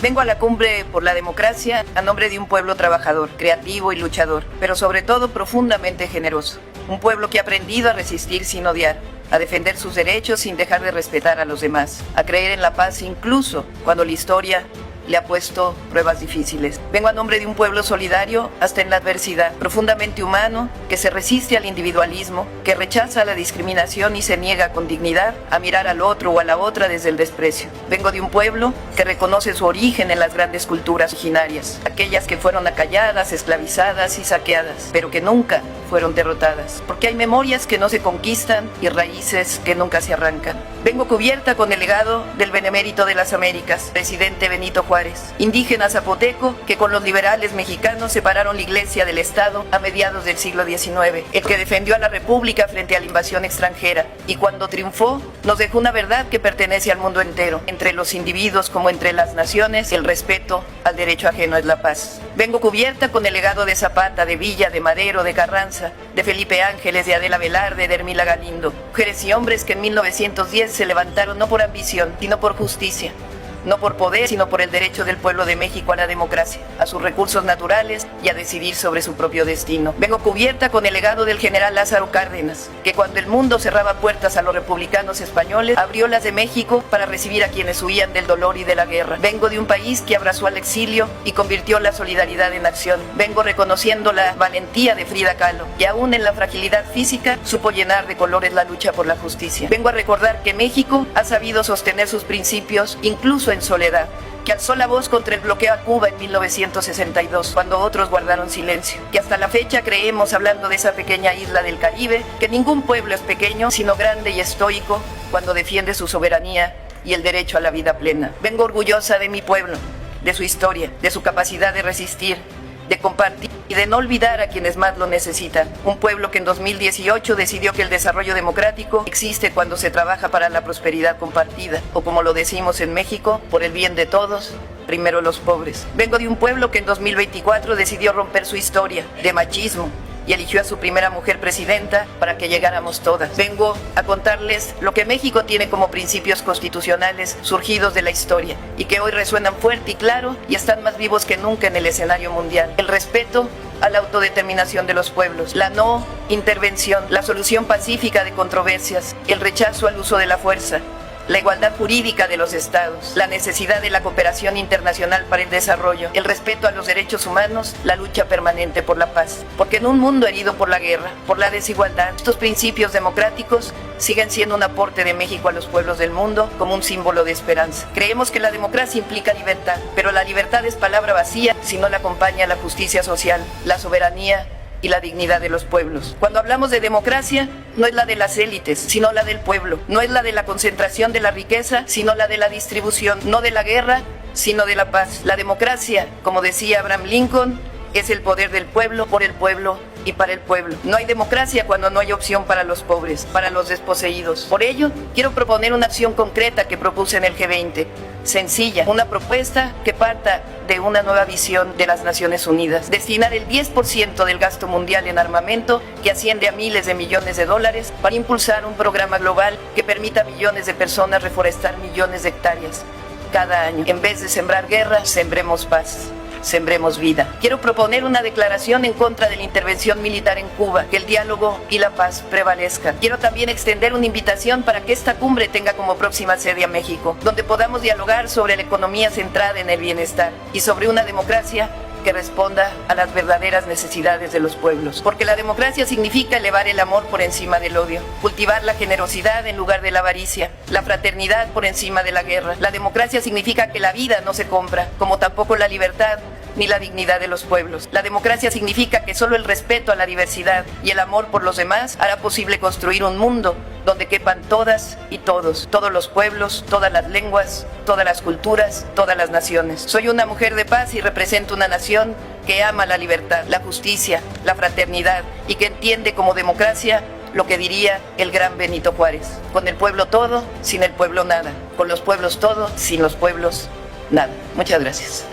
Vengo a la cumbre por la democracia a nombre de un pueblo trabajador, creativo y luchador, pero sobre todo profundamente generoso. Un pueblo que ha aprendido a resistir sin odiar, a defender sus derechos sin dejar de respetar a los demás, a creer en la paz incluso cuando la historia le ha puesto pruebas difíciles. Vengo a nombre de un pueblo solidario hasta en la adversidad, profundamente humano, que se resiste al individualismo, que rechaza la discriminación y se niega con dignidad a mirar al otro o a la otra desde el desprecio. Vengo de un pueblo que reconoce su origen en las grandes culturas originarias, aquellas que fueron acalladas, esclavizadas y saqueadas, pero que nunca fueron derrotadas, porque hay memorias que no se conquistan y raíces que nunca se arrancan. Vengo cubierta con el legado del benemérito de las Américas, presidente Benito Juárez, indígena zapoteco que con los liberales mexicanos separaron la iglesia del Estado a mediados del siglo XIX, el que defendió a la República frente a la invasión extranjera y cuando triunfó nos dejó una verdad que pertenece al mundo entero, entre los individuos como entre las naciones, el respeto al derecho ajeno es la paz. Vengo cubierta con el legado de Zapata, de Villa, de Madero, de Carranza, de Felipe Ángeles, de Adela Velarde, de Hermila Galindo, mujeres y hombres que en 1910 se levantaron no por ambición, sino por justicia. No por poder, sino por el derecho del pueblo de México a la democracia, a sus recursos naturales y a decidir sobre su propio destino. Vengo cubierta con el legado del general Lázaro Cárdenas, que cuando el mundo cerraba puertas a los republicanos españoles, abrió las de México para recibir a quienes huían del dolor y de la guerra. Vengo de un país que abrazó al exilio y convirtió la solidaridad en acción. Vengo reconociendo la valentía de Frida Kahlo, que aún en la fragilidad física supo llenar de colores la lucha por la justicia. Vengo a recordar que México ha sabido sostener sus principios, incluso en soledad, que alzó la voz contra el bloqueo a Cuba en 1962, cuando otros guardaron silencio, que hasta la fecha creemos, hablando de esa pequeña isla del Caribe, que ningún pueblo es pequeño, sino grande y estoico cuando defiende su soberanía y el derecho a la vida plena. Vengo orgullosa de mi pueblo, de su historia, de su capacidad de resistir, de compartir y de no olvidar a quienes más lo necesitan. Un pueblo que en 2018 decidió que el desarrollo democrático existe cuando se trabaja para la prosperidad compartida, o como lo decimos en México, por el bien de todos, primero los pobres. Vengo de un pueblo que en 2024 decidió romper su historia de machismo y eligió a su primera mujer presidenta para que llegáramos todas. Vengo a contarles lo que México tiene como principios constitucionales surgidos de la historia y que hoy resuenan fuerte y claro y están más vivos que nunca en el escenario mundial. El respeto a la autodeterminación de los pueblos, la no intervención, la solución pacífica de controversias, el rechazo al uso de la fuerza, la igualdad jurídica de los estados, la necesidad de la cooperación internacional para el desarrollo, el respeto a los derechos humanos, la lucha permanente por la paz. Porque en un mundo herido por la guerra, por la desigualdad, estos principios democráticos siguen siendo un aporte de México a los pueblos del mundo como un símbolo de esperanza. Creemos que la democracia implica libertad, pero la libertad es palabra vacía si no la acompaña la justicia social, la soberanía y la dignidad de los pueblos. Cuando hablamos de democracia, no es la de las élites, sino la del pueblo. No es la de la concentración de la riqueza, sino la de la distribución. No de la guerra, sino de la paz. La democracia, como decía Abraham Lincoln, es el poder del pueblo, por el pueblo y para el pueblo. No hay democracia cuando no hay opción para los pobres, para los desposeídos. Por ello, quiero proponer una acción concreta que propuse en el G20. Sencilla, una propuesta que parta de una nueva visión de las Naciones Unidas. Destinar el 10% del gasto mundial en armamento, que asciende a miles de millones de dólares, para impulsar un programa global que permita a millones de personas reforestar millones de hectáreas cada año. En vez de sembrar guerra, sembremos paz. Sembremos vida. Quiero proponer una declaración en contra de la intervención militar en Cuba, que el diálogo y la paz prevalezcan. Quiero también extender una invitación para que esta cumbre tenga como próxima sede a México, donde podamos dialogar sobre la economía centrada en el bienestar y sobre una democracia que responda a las verdaderas necesidades de los pueblos. Porque la democracia significa elevar el amor por encima del odio, cultivar la generosidad en lugar de la avaricia, la fraternidad por encima de la guerra. La democracia significa que la vida no se compra, como tampoco la libertad ni la dignidad de los pueblos. La democracia significa que solo el respeto a la diversidad y el amor por los demás hará posible construir un mundo donde quepan todas y todos, todos los pueblos, todas las lenguas, todas las culturas, todas las naciones. Soy una mujer de paz y represento una nación que ama la libertad, la justicia, la fraternidad y que entiende como democracia lo que diría el gran Benito Juárez: con el pueblo todo, sin el pueblo nada; con los pueblos todo, sin los pueblos nada. Muchas gracias.